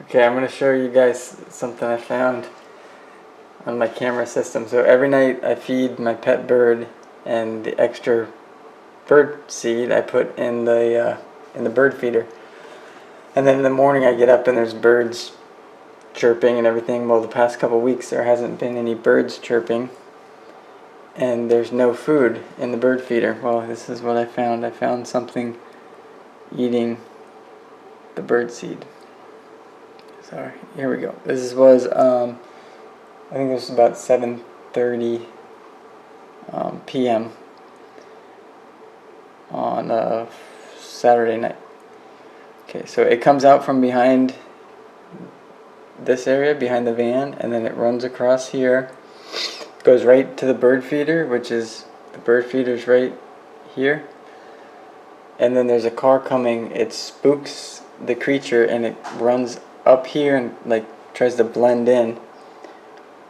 Okay, I'm going to show you guys something I found on my camera system. So every night I feed my pet bird, and the extra bird seed I put in the bird feeder. And then in the morning I get up and there's birds chirping and everything. Well, the past couple weeks there hasn't been any birds chirping, and there's no food in the bird feeder. Well, this is what I found. I found something eating the bird seed. So here we go. This was I think this was about 7:30 p.m. on a Saturday night. Okay, so it comes out from behind this area, behind the van, and then it runs across here, goes right to the bird feeder, which is, the bird feeder's right here, and then there's a car coming. It spooks the creature and it runs up here and like tries to blend in,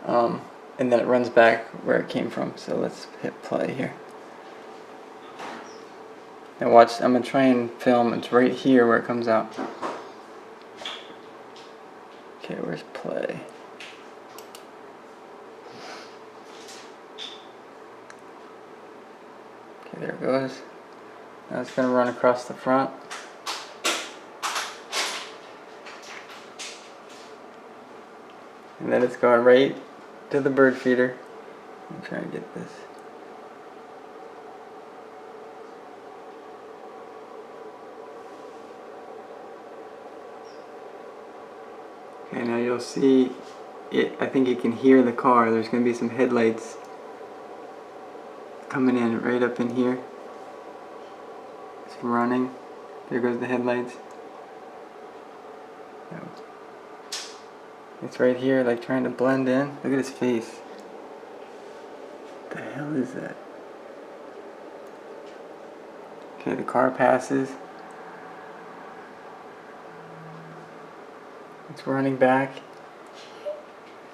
and then it runs back where it came from. So let's hit play here. Now watch, I'm going to try and film. It's right here where it comes out. Okay, where's play? Okay, there it goes. Now it's going to run across the front. And then it's going right to the bird feeder. I'm trying to get this. Okay, now you'll see it. I think you can hear the car. There's going to be some headlights coming in right up in here. It's running. There goes the headlights. It's right here, like trying to blend in. Look at his face. What the hell is that? Okay, the car passes. It's running back.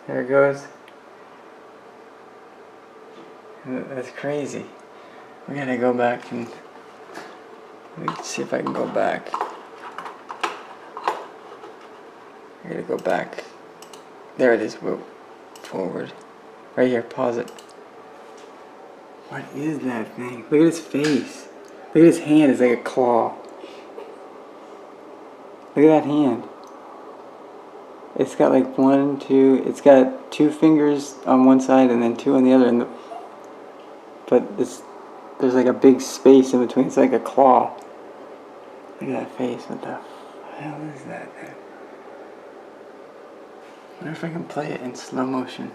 There it goes. That's crazy. We gotta go back and let me see if I can go back. I gotta go back. There it is. Whoa. Forward. Right here. Pause it. What is that thing? Look at his face. Look at his hand. It's like a claw. Look at that hand. It's got like 1, 2. It's got 2 fingers on one side and then 2 on the other. But there's like a big space in between. It's like a claw. Look at that face. What the hell is that? I wonder if I can play it in slow motion.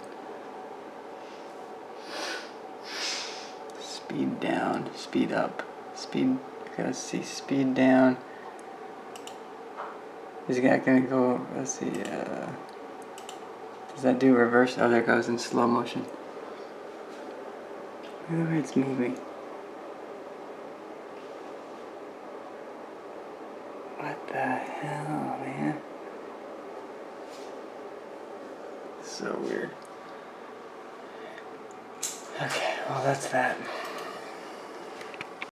Speed down, speed up, speed. Let's see, speed down. Is that gonna go? Let's see. Does that do reverse? Oh, there it goes in slow motion. Look at the way it's moving. What the hell, man? So weird. Okay, well that's that.